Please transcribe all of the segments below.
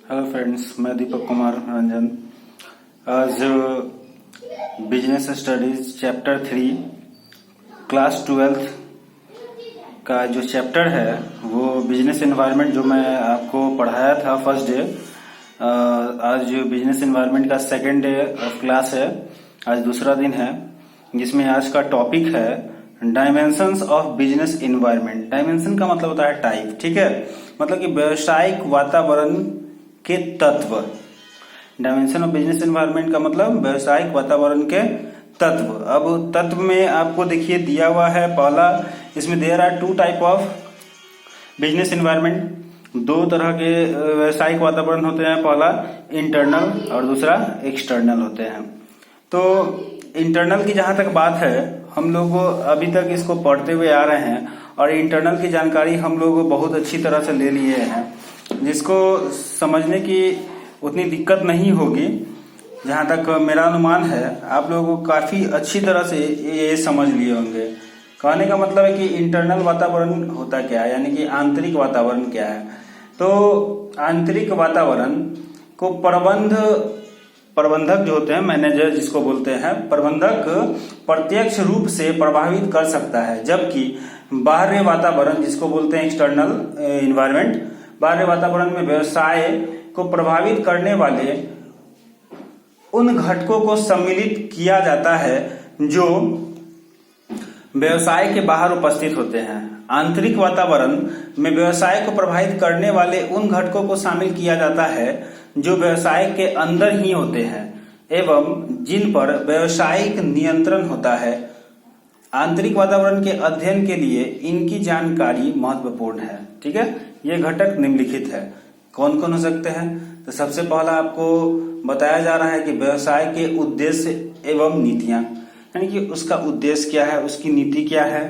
Hello friends, मैं दीपक कुमार रंजन। आज business studies chapter 3 class 12 का जो चैप्टर है वो बिजनेस एनवायरनमेंट जो मैं आपको पढ़ाया था फर्स्ट डे। आज बिजनेस एनवायरनमेंट का सेकेंड डे ऑफ क्लास है। आज दूसरा दिन है जिसमें आज का टॉपिक है dimensions of business environment. Dimension का मतलब होता है टाइप, ठीक है, मतलब कि व्यवसायिक वातावरण के तत्व। डायमेंशन ऑफ बिजनेस एनवायरनमेंट का मतलब व्यवसायिक वातावरण के तत्व। अब तत्व में आपको देखिए दिया हुआ है पहला, इसमें there are 2 type of business environment. 2 तरह के व्यवसायिक वातावरण होते हैं, पहला इंटरनल और दूसरा एक्सटर्नल होते हैं। तो इंटरनल की जहां तक बात है, हम लोग अभी तक इसको पढ़ते हुए आ रहे हैं और इंटरनल की जानकारी हम लोग बहुत अच्छी तरह से ले लिए हैं, जिसको समझने की उतनी दिक्कत नहीं होगी। जहां तक मेरा अनुमान है आप लोगों को काफी अच्छी तरह से ये समझ लिए होंगे। कहने का मतलब है कि इंटरनल वातावरण होता क्या है, यानी कि आंतरिक वातावरण क्या है। तो आंतरिक वातावरण को प्रबंधक जो होते हैं, मैनेजर जिसको बोलते हैं, प्रबंधक प्रत्यक्ष रूप से प्रभावित कर सकता है, जबकि बाहरी वातावरण जिसको बोलते हैं एक्सटर्नल एनवायरनमेंट, बाहरी वातावरण में व्यवसाय को प्रभावित करने वाले उन घटकों को सम्मिलित किया जाता है जो व्यवसाय के बाहर उपस्थित होते हैं। आंतरिक वातावरण में व्यवसाय को प्रभावित करने वाले उन घटकों को शामिल किया जाता है जो व्यवसाय के अंदर ही होते हैं एवं जिन पर व्यावसायिक नियंत्रण होता है। आंतरिक वातावरण के अध्ययन के लिए इनकी जानकारी महत्वपूर्ण है, ठीक है। ये घटक निम्नलिखित है। कौन कौन हो सकते हैं? तो सबसे पहला आपको बताया जा रहा है कि व्यवसाय के उद्देश्य एवं नीतियां, यानी कि उसका उद्देश्य क्या है, उसकी नीति क्या है।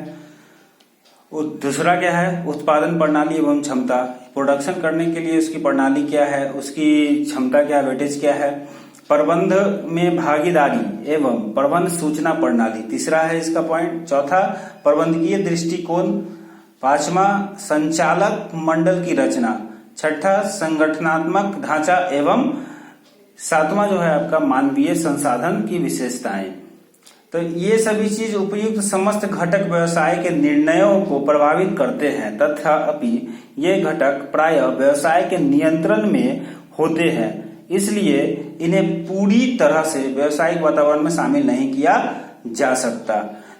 दूसरा क्या है? उत्पादन प्रणाली एवं क्षमता, प्रोडक्शन करने के लिए उसकी प्रणाली क्या है, उसकी क्षमता क्या, वेटेज क्या है। प्रबंध में भागीदारी एवं प्रबंध सूचना प्रणाली, तीसरा है इसका पॉइंट। चौथा प्रबंधकीय दृष्टिकोण। पांचवा संचालक मंडल की रचना। छठा संगठनात्मक ढांचा एवं सातवां जो है आपका मानवीय संसाधन की विशेषताएं। तो ये सभी चीज उपयुक्त समस्त घटक व्यवसाय के निर्णयों को प्रभावित करते हैं, तथापि ये घटक प्राय व्यवसाय के नियंत्रण में होते हैं, इसलिए इन्हें पूरी तरह से व्यवसायिक वातावरण में शामिल नहीं किया जा सकता।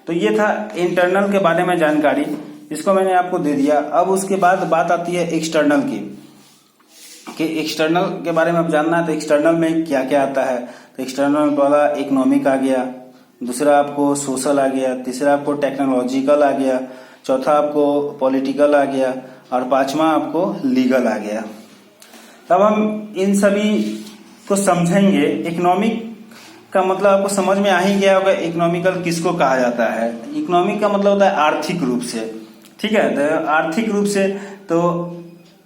तो ये था इंटरनल के बारे में जानकारी, इसको मैंने आपको दे दिया। अब उसके बाद बात आती है एक्सटर्नल की, कि एक्सटर्नल के बारे में अब जानना है तो एक्सटर्नल में क्या क्या आता है। तो एक्सटर्नल में पहला इकोनॉमिक आ गया, दूसरा आपको सोशल आ गया, तीसरा आपको टेक्नोलॉजिकल आ गया, चौथा आपको पॉलिटिकल आ गया और पांचवा आपको लीगल आ गया। तब हम इन सभी को समझेंगे। इकोनॉमिक का मतलब आपको समझ में आ ही गया होगा, इकोनॉमिकल किसको कहा जाता है। इकोनॉमिक का मतलब होता है आर्थिक रूप से, ठीक है। तो आर्थिक रूप से, तो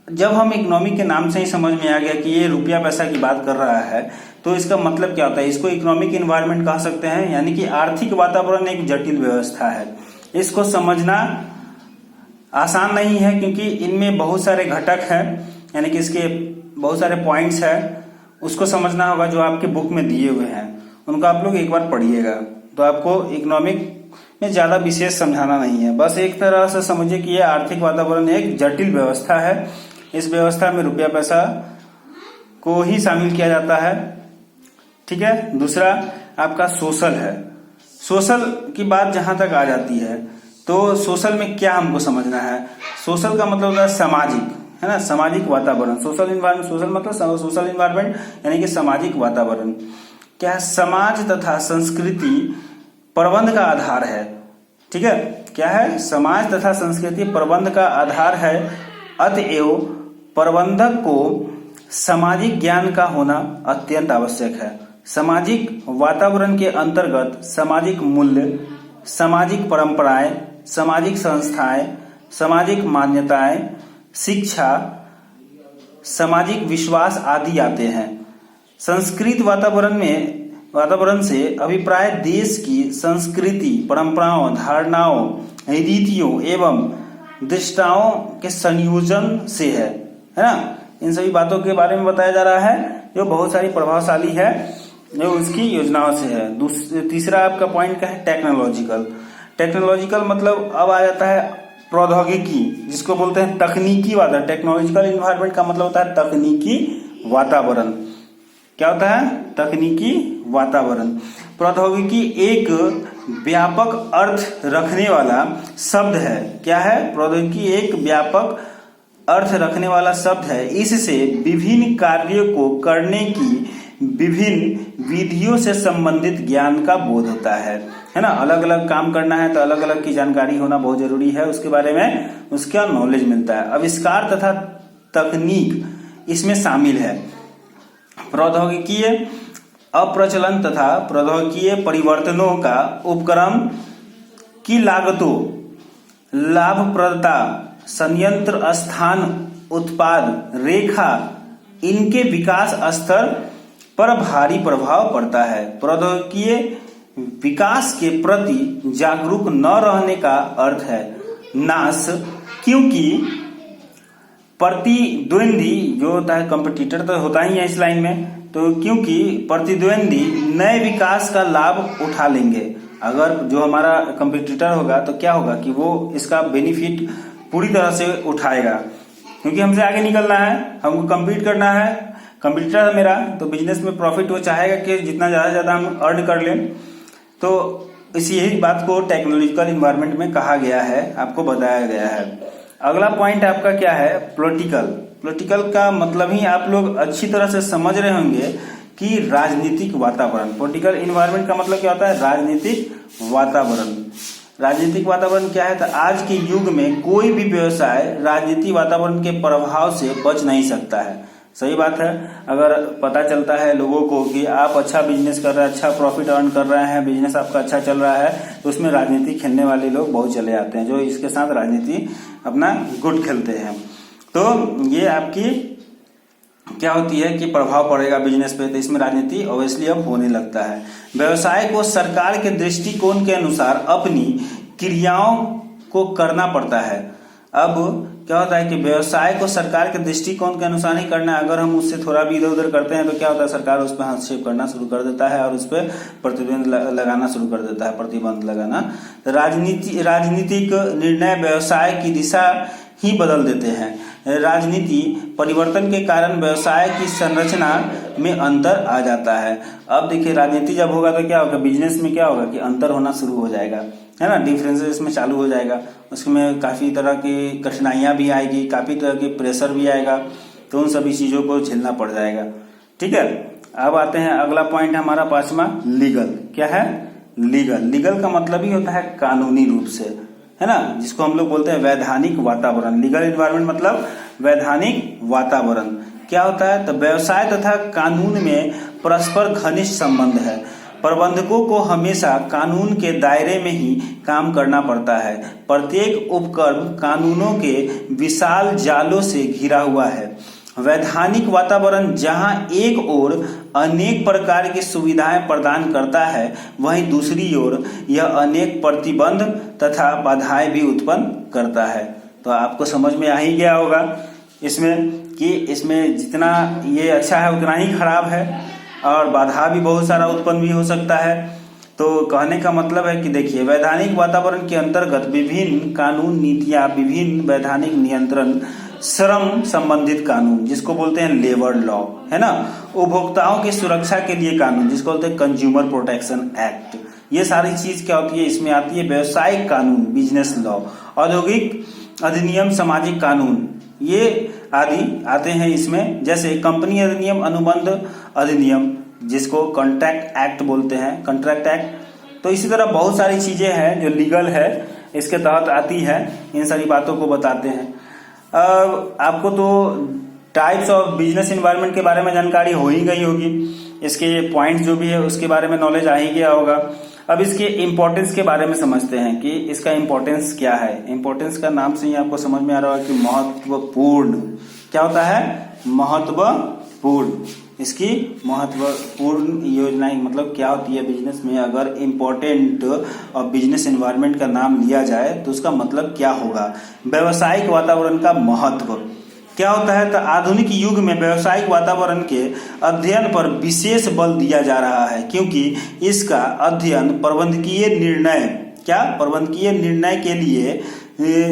जब हम इकोनॉमिक के नाम से ही समझ में आ गया कि ये रुपया पैसा की बात कर रहा है, तो इसका मतलब क्या होता है, इसको इकोनॉमिक एनवायरनमेंट कह सकते हैं, यानी कि आर्थिक वातावरण एक जटिल व्यवस्था है। इसको समझना आसान नहीं है क्योंकि इनमें बहुत सारे घटक हैं, यानी कि इसके बहुत सारे पॉइंट्स हैं। उसको समझना होगा जो आपके बुक में दिए हुए हैं, उनको आप लोग एक बार पढ़िएगा। तो आपको इकोनॉमिक में ज्यादा विशेष समझाना नहीं है, बस एक तरह से समझिए कि यह आर्थिक वातावरण एक जटिल व्यवस्था है। इस व्यवस्था में रुपया पैसा को ही शामिल किया जाता है, ठीक है। दूसरा आपका सोशल है। सोशल की बात जहां तक आ जाती है तो सोशल में क्या हमको समझना है। सोशल का मतलब होता है सामाजिक, है ना, सामाजिक वातावरण। सोशल इन्वायरमेंट, सोशल मतलब सोशल इन्वायरमेंट यानी कि सामाजिक वातावरण। क्या है? समाज तथा संस्कृति प्रबंध का आधार है, ठीक है। क्या है? समाज तथा संस्कृति प्रबंध का आधार है, अतएव प्रबंधक को सामाजिक ज्ञान का होना अत्यंत आवश्यक है। सामाजिक वातावरण के अंतर्गत सामाजिक मूल्य, सामाजिक परंपराएं, सामाजिक संस्थाएं, सामाजिक मान्यताएं, शिक्षा, सामाजिक विश्वास आदि आते हैं। संस्कृत वातावरण से अभिप्राय देश की संस्कृति, परंपराओं, धारणाओं, रीतियों एवं दृष्टाओं के संयोजन से है ना। इन सभी बातों के बारे में बताया जा रहा है जो बहुत सारी प्रभावशाली है जो उसकी योजनाओं से है। तीसरा आपका पॉइंट क्या है, टेक्नोलॉजिकल। टेक्नोलॉजिकल मतलब अब आ जाता है प्रौद्योगिकी, जिसको बोलते हैं तकनीकी वातावरण। टेक्नोलॉजिकल इन्वायरमेंट का मतलब होता है तकनीकी वातावरण। क्या होता है, तकनीकी वातावरण। प्रौद्योगिकी एक व्यापक अर्थ रखने वाला शब्द है। क्या है, प्रौद्योगिकी एक व्यापक अर्थ रखने वाला शब्द है। इससे विभिन्न कार्यों को करने की विभिन्न विधियों से संबंधित ज्ञान का बोध होता है ना। अलग अलग काम करना है तो अलग अलग की जानकारी होना बहुत जरूरी है, उसके बारे में उसका नॉलेज मिलता है। आविष्कार तथा तकनीक इसमें शामिल है। प्रौद्योगिकीय अप्रचलन तथा प्रौद्योगिकीय परिवर्तनों का उपक्रम की लागतों, लाभप्रदता, संयंत्र स्थान, उत्पाद रेखा, इनके विकास स्तर पर भारी प्रभाव पड़ता है। प्रौद्योगिकीय विकास के प्रति जागरूक न रहने का अर्थ है नाश, क्योंकि प्रतिद्वंदी जो होता है, कंपटीटर तो होता ही है इस लाइन में, तो क्योंकि प्रतिद्वंदी नए विकास का लाभ उठा लेंगे। अगर जो हमारा कंपटीटर होगा तो क्या होगा कि वो इसका बेनिफिट पूरी तरह से उठाएगा, क्योंकि हमसे आगे निकलना है, हमको कम्पीट करना है। कंपटीटर है मेरा, तो बिजनेस में प्रॉफिट वो चाहेगा कि जितना ज्यादा ज्यादा हम अर्न कर लें। तो इसी यही बात को टेक्नोलॉजिकल इन्वायरमेंट में कहा गया है, आपको बताया गया है। अगला पॉइंट आपका क्या है, पॉलिटिकल। पॉलिटिकल का मतलब ही आप लोग अच्छी तरह से समझ रहे होंगे कि राजनीतिक वातावरण। पॉलिटिकल इन्वायरमेंट का मतलब क्या होता है, राजनीतिक वातावरण। राजनीतिक वातावरण क्या है, तो आज के युग में कोई भी व्यवसाय राजनीतिक वातावरण के प्रभाव से बच नहीं सकता है। सही बात है। अगर पता चलता है लोगों को कि आप अच्छा बिजनेस कर रहे हैं, अच्छा प्रॉफिट अर्न कर रहे हैं, बिजनेस आपका अच्छा चल रहा है, तो उसमें राजनीति खेलने वाले लोग बहुत चले आते हैं, जो इसके साथ राजनीति अपना गुट खेलते हैं। तो ये आपकी क्या होती है कि प्रभाव पड़ेगा बिजनेस पे, तो इसमें राजनीति ऑब्वियसली अब होने लगता है। व्यवसाय को सरकार के दृष्टिकोण के अनुसार अपनी क्रियाओं को करना पड़ता है। अब क्या होता है कि व्यवसाय को सरकार के दृष्टिकोण के अनुसार ही करना है। अगर हम उससे थोड़ा भी इधर उधर करते हैं तो क्या होता है, सरकार उस पर हस्तक्षेप करना शुरू कर देता है और उस पर प्रतिबंध लगाना शुरू कर देता है, प्रतिबंध लगाना। तो राजनीतिक निर्णय व्यवसाय की दिशा ही बदल देते हैं। राजनीति परिवर्तन के कारण व्यवसाय की संरचना में अंतर आ जाता है। अब देखिए, राजनीति जब होगा तो क्या होगा, बिजनेस में क्या होगा कि अंतर होना शुरू हो जाएगा, है ना, डिफरेंसेस में चालू हो जाएगा। उसमें काफी तरह की कठिनाइयां भी आएगी, काफी तरह के प्रेशर भी आएगा, तो उन सभी चीजों को झेलना पड़ जाएगा। ठीक है, अब आते हैं अगला पॉइंट हमारा पांचवा, लीगल। क्या है, लीगल। लीगल का मतलब ही होता है कानूनी रूप से, है ना, जिसको हम लोग बोलते हैं वैधानिक वातावरण। लीगल एनवायरनमेंट मतलब वैधानिक वातावरण। क्या होता है, तो व्यवसाय तथा कानून में परस्पर घनिष्ठ संबंध है। प्रबंधकों को हमेशा कानून के दायरे में ही काम करना पड़ता है। प्रत्येक उपक्रम कानूनों के विशाल जालों से घिरा हुआ है। वैधानिक वातावरण जहां एक ओर अनेक प्रकार की सुविधाएं प्रदान करता है, वहीं दूसरी ओर यह अनेक प्रतिबंध तथा बाधाएं भी उत्पन्न करता है। तो आपको समझ में आ ही गया होगा इसमें कि इसमें जितना ये अच्छा है उतना ही खराब है, और बाधा भी बहुत सारा उत्पन्न भी हो सकता है। तो कहने का मतलब है कि देखिए, वैधानिक वातावरण के अंतर्गत विभिन्न कानून, नीतियां, विभिन्न वैधानिक नियंत्रण, श्रम संबंधित कानून जिसको बोलते हैं लेबर लॉ, है ना, उपभोक्ताओं की सुरक्षा के लिए कानून जिसको बोलते हैं कंज्यूमर प्रोटेक्शन एक्ट, ये सारी चीज क्या होती है, इसमें आती है। व्यवसायिक कानून, बिजनेस लॉ, औद्योगिक अधिनियम, सामाजिक कानून, ये आदि आते हैं इसमें। जैसे कंपनी अधिनियम, अनुबंध अधिनियम जिसको कॉन्ट्रैक्ट एक्ट बोलते हैं, कॉन्ट्रैक्ट एक्ट। तो इसी तरह बहुत सारी चीजें हैं जो लीगल है, इसके तहत आती है, इन सारी बातों को बताते हैं। आपको तो टाइप्स ऑफ बिजनेस एनवायरनमेंट के बारे में जानकारी हो ही गई होगी, इसके पॉइंट जो भी है उसके बारे में नॉलेज आ ही गया होगा। अब इसके इम्पोर्टेंस के बारे में समझते हैं कि इसका इम्पोर्टेंस क्या है। इम्पोर्टेंस का नाम से ही आपको समझ में आ रहा है कि महत्वपूर्ण। क्या होता है, महत्वपूर्ण। इसकी महत्वपूर्ण योजनाएं मतलब क्या होती है बिजनेस में। अगर इम्पोर्टेंट और बिजनेस एनवायरनमेंट का नाम लिया जाए तो उसका मतलब क्या होगा, व्यवसायिक वातावरण का महत्व। क्या होता है, तो आधुनिक युग में व्यवसायिक वातावरण के अध्ययन पर विशेष बल दिया जा रहा है, क्योंकि इसका अध्ययन प्रबंधकीय निर्णय के लिए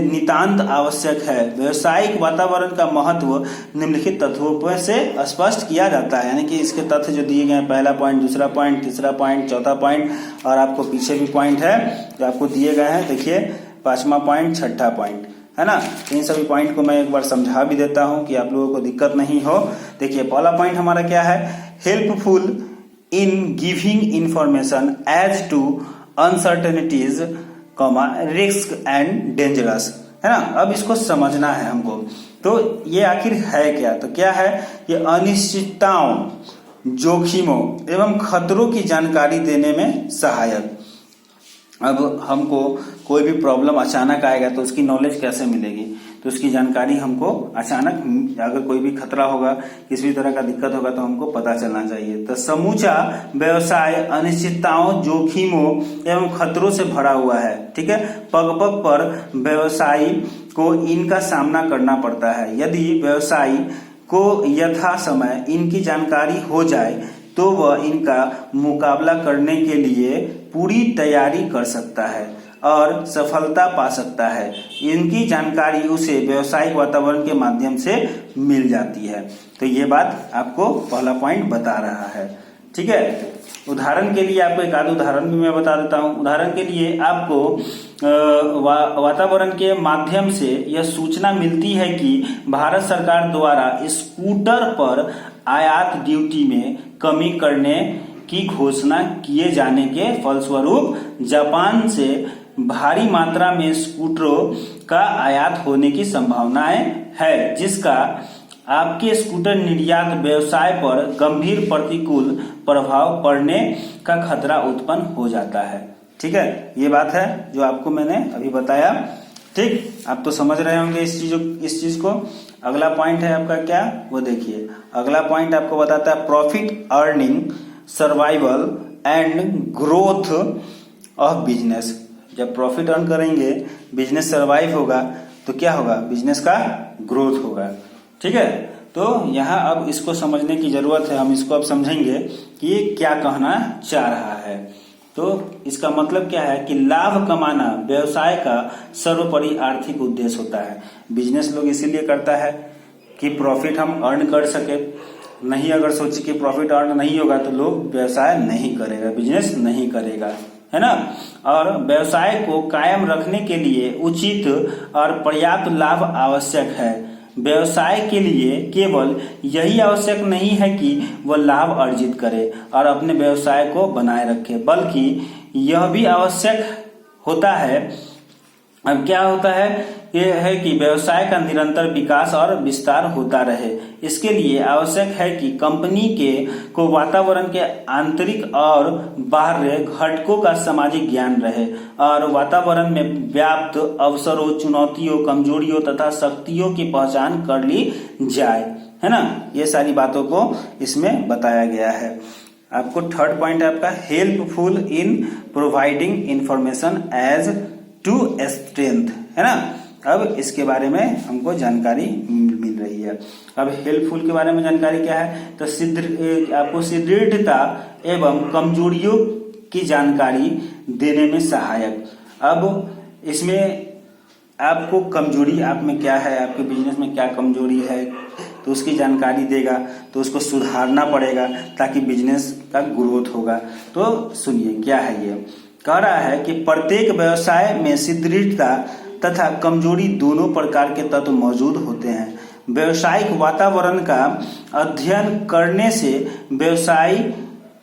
नितांत आवश्यक है। व्यवसायिक वातावरण का महत्व निम्नलिखित तत्वों से स्पष्ट किया जाता है, यानी कि इसके तथ्य जो दिए गए हैं, पहला पॉइंट, दूसरा पॉइंट, तीसरा पॉइंट, चौथा पॉइंट, और आपको पीछे भी पॉइंट है जो आपको दिए गए हैं। देखिए, पांचवा पॉइंट, छठा पॉइंट, है ना। इन सभी पॉइंट को मैं एक बार समझा भी देता हूं कि आप लोगों को दिक्कत नहीं हो। देखिए, पहला पॉइंट हमारा क्या है, helpful in giving information as to uncertainties, risk and dangerous, है ना। अब इसको समझना है हमको, तो ये आखिर है क्या, तो क्या है, ये अनिश्चितताओं, जोखिमों एवं खतरों की जानकारी देने में सहायक। अब हमको कोई भी प्रॉब्लम अचानक आएगा तो उसकी नॉलेज कैसे मिलेगी, तो उसकी जानकारी हमको अचानक, अगर कोई भी खतरा होगा, किसी भी तरह का दिक्कत होगा तो हमको पता चलना चाहिए। तो समूचा व्यवसाय अनिश्चितताओं, जोखिमों एवं खतरों से भरा हुआ है, ठीक है। पग पग पर व्यवसायी को इनका सामना करना पड़ता है। यदि व्यवसायी को यथा समय इनकी जानकारी हो जाए तो वह इनका मुकाबला करने के लिए पूरी तैयारी कर सकता है और सफलता पा सकता है। इनकी जानकारी उसे व्यावसायिक वातावरण के माध्यम से मिल जाती है। तो ये बात आपको पहला पॉइंट बता रहा है, ठीक है। उदाहरण के लिए आपको एक आध उदाहरण भी मैं बता देता हूं। उदाहरण के लिए आपको वातावरण के माध्यम से यह सूचना मिलती है कि भारत सरकार द्वारा स्कूटर पर आयात ड्यूटी में कमी करने की घोषणा किए जाने के फलस्वरूप जापान से भारी मात्रा में स्कूटरों का आयात होने की संभावनाएं है, जिसका आपके स्कूटर निर्यात व्यवसाय पर गंभीर प्रतिकूल प्रभाव पड़ने का खतरा उत्पन्न हो जाता है, ठीक है। ये बात है जो आपको मैंने अभी बताया, ठीक। आप तो समझ रहे होंगे इस चीज को। अगला पॉइंट है आपका क्या, वो देखिए। अगला पॉइंट आपको बताता है profit earning, survival and growth of business. जब प्रॉफिट अर्न करेंगे, बिजनेस सर्वाइव होगा, तो क्या होगा, बिजनेस का ग्रोथ होगा, ठीक है। तो यहाँ अब इसको समझने की जरूरत है, हम इसको अब समझेंगे कि ये क्या कहना चाह रहा है। तो इसका मतलब क्या है कि लाभ कमाना व्यवसाय का सर्वोपरि आर्थिक उद्देश्य होता है। बिजनेस लोग इसीलिए करता है कि प्रॉफिट हम अर्न कर सके। नहीं अगर सोचे कि प्रॉफिट अर्न नहीं होगा तो लोग व्यवसाय नहीं करेगा, बिजनेस नहीं करेगा, है ना। और व्यवसाय को कायम रखने के लिए उचित और पर्याप्त लाभ आवश्यक है। व्यवसाय के लिए केवल यही आवश्यक नहीं है कि वह लाभ अर्जित करे और अपने व्यवसाय को बनाए रखे, बल्कि यह भी आवश्यक होता है। अब क्या होता है, यह है कि व्यवसाय का निरंतर विकास और विस्तार होता रहे। इसके लिए आवश्यक है कि कंपनी को वातावरण के आंतरिक और बाह्य घटकों का सामाजिक ज्ञान रहे और वातावरण में व्याप्त अवसरों, चुनौतियों, कमजोरियों तथा शक्तियों की पहचान कर ली जाए, है ना। ये सारी बातों को इसमें बताया गया है। आपको थर्ड पॉइंट है आपका helpful in providing information as to strength, है ना। अब इसके बारे में हमको जानकारी मिल रही है। अब हेल्पफुल के बारे में जानकारी क्या है, तो आपको सुदृढ़ता एवं कमजोरियों की जानकारी देने में सहायक। अब इसमें आपको कमजोरी आप में क्या है, आपके बिजनेस में क्या कमजोरी है, तो उसकी जानकारी देगा, तो उसको सुधारना पड़ेगा ताकि बिजनेस का ग्रोथ होगा। तो सुनिए क्या है, ये कह रहा है कि प्रत्येक व्यवसाय में सुदृढ़ता तथा कमजोरी दोनों प्रकार के तत्व मौजूद होते हैं। व्यवसायिक वातावरण का अध्ययन करने से व्यवसायी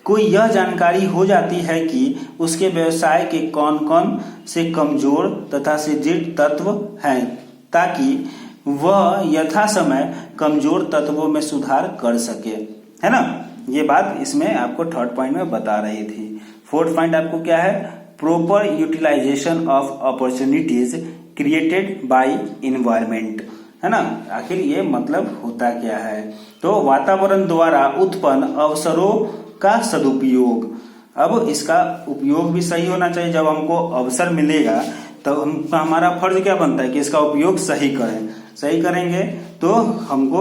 को यह जानकारी हो जाती है कि उसके व्यवसाय के कौन कौन से कमजोर तथा सुदृढ़ तत्व हैं, ताकि वह यथा समय कमजोर तत्वों में सुधार कर सके, है ना। ये बात इसमें आपको थर्ड पॉइंट में बता रही थी। फोर्थ पॉइंट आपको क्या है, proper utilization of opportunities created by environment, है ना। आखिर ये मतलब होता क्या है, तो वातावरण द्वारा उत्पन्न अवसरों का सदुपयोग। अब इसका उपयोग भी सही होना चाहिए। जब हमको अवसर मिलेगा तो हमारा फर्ज क्या बनता है कि इसका उपयोग सही करें। सही करेंगे तो हमको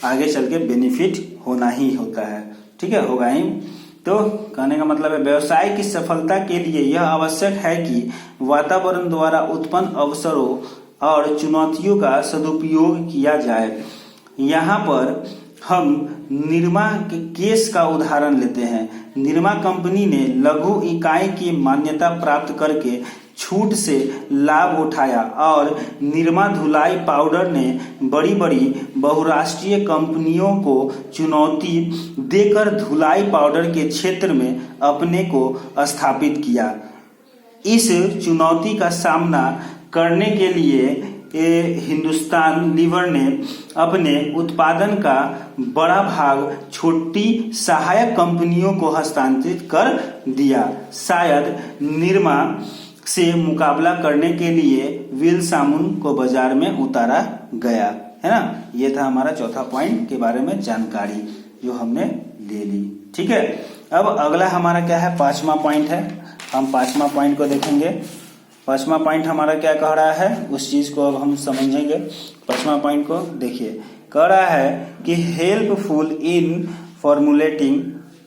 आगे चल के बेनिफिट होना ही होता है, ठीक है, होगा ही। तो कहने का मतलब है व्यवसाय की सफलता के लिए यह आवश्यक है कि वातावरण द्वारा उत्पन्न अवसरों और चुनौतियों का सदुपयोग किया जाए। यहाँ पर हम निरमा के केस का उदाहरण लेते हैं। निरमा कंपनी ने लघु इकाई की मान्यता प्राप्त करके छूट से लाभ उठाया और निरमा धुलाई पाउडर ने बड़ी बड़ी बहुराष्ट्रीय कंपनियों को चुनौती देकर धुलाई पाउडर के क्षेत्र में अपने को स्थापित किया। इस चुनौती का सामना करने के लिए हिंदुस्तान लीवर ने अपने उत्पादन का बड़ा भाग छोटी सहायक कंपनियों को हस्तांतरित कर दिया। शायद निरमा से मुकाबला करने के लिए व्हील साबुन को बाजार में उतारा गया, है ना। ये था हमारा चौथा पॉइंट के बारे में जानकारी जो हमने ले ली, ठीक है। अब अगला हमारा क्या है, पांचवा पॉइंट है। हम पांचवा पॉइंट को देखेंगे। पांचवा पॉइंट हमारा क्या कह रहा है, उस चीज को अब हम समझेंगे। पांचवा पॉइंट को देखिए, कह रहा है कि helpful in formulating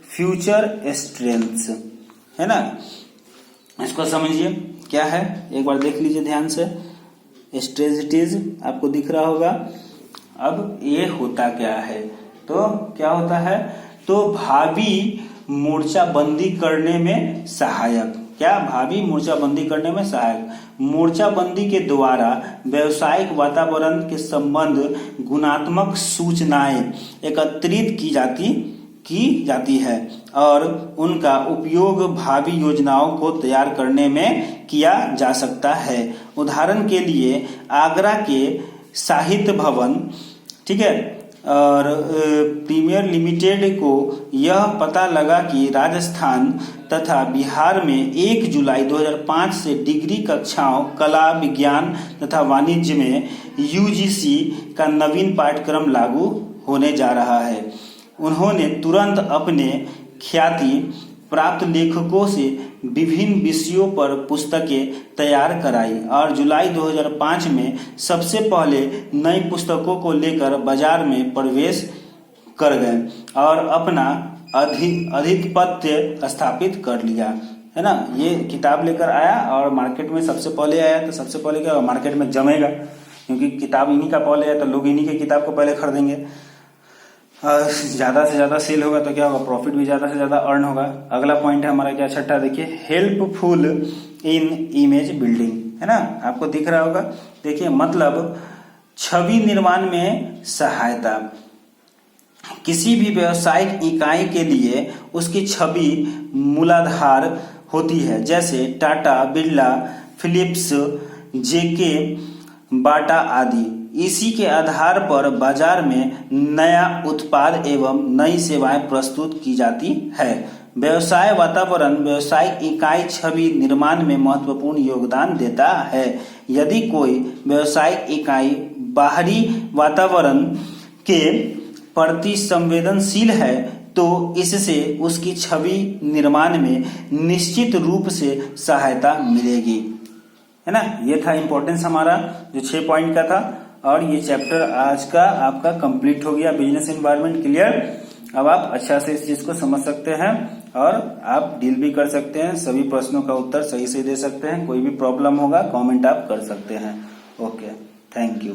future strengths, है ना। इसको समझिए क्या है, एक बार देख लीजिए ध्यान से। स्ट्रेटजीज आपको दिख रहा होगा। अब ये होता क्या है, तो क्या होता है, तो भावी मोर्चाबंदी करने में सहायक। क्या, भावी मोर्चाबंदी करने में सहायक। मोर्चाबंदी के द्वारा व्यवसायिक वातावरण के संबंध गुणात्मक सूचनाएं एकत्रित की जाती है और उनका उपयोग भावी योजनाओं को तैयार करने में किया जा सकता है। उदाहरण के लिए आगरा के साहित्य भवन, ठीक है, और प्रीमियर लिमिटेड को यह पता लगा कि राजस्थान तथा बिहार में 1 जुलाई 2005 से डिग्री कक्षाओं कला, विज्ञान तथा वाणिज्य में यूजीसी का नवीन पाठ्यक्रम लागू होने जा रहा है। उन्होंने तुरंत अपने ख्याति प्राप्त लेखकों से विभिन्न विषयों पर पुस्तकें तैयार कराई और जुलाई 2005 में सबसे पहले नई पुस्तकों को लेकर बाजार में प्रवेश कर गए और अपना आधिपत्य स्थापित कर लिया, है ना। ये किताब लेकर आया और मार्केट में सबसे पहले आया, तो सबसे पहले क्या मार्केट में जमेगा, क्योंकि किताब इन्हीं का पहले है तो लोग इन्हीं की किताब को पहले खरीदेंगे। ज्यादा से ज्यादा सेल होगा तो क्या होगा, प्रॉफिट भी ज्यादा से ज्यादा अर्न होगा। अगला पॉइंट है हमारा क्या, छठा, देखिए हेल्पफुल इन इमेज बिल्डिंग, है ना, आपको दिख रहा होगा। देखिए मतलब छवि निर्माण में सहायता। किसी भी व्यावसायिक इकाई के लिए उसकी छवि मूलाधार होती है, जैसे टाटा, बिरला, फिलिप्स, जेके, बाटा आदि। इसी के आधार पर बाजार में नया उत्पाद एवं नई सेवाएं प्रस्तुत की जाती है। व्यवसाय वातावरण व्यावसायिक इकाई छवि निर्माण में महत्वपूर्ण योगदान देता है। यदि कोई व्यावसायिक इकाई बाहरी वातावरण के प्रति संवेदनशील है तो इससे उसकी छवि निर्माण में निश्चित रूप से सहायता मिलेगी, है ना। ये था इंपॉर्टेंस हमारा जो 6 पॉइंट का था, और ये चैप्टर आज का आपका कंप्लीट हो गया, बिजनेस एनवायरनमेंट क्लियर। अब आप अच्छा से इस चीज को समझ सकते हैं और आप डील भी कर सकते हैं, सभी प्रश्नों का उत्तर सही से दे सकते हैं। कोई भी प्रॉब्लम होगा कमेंट आप कर सकते हैं। Okay, thank you.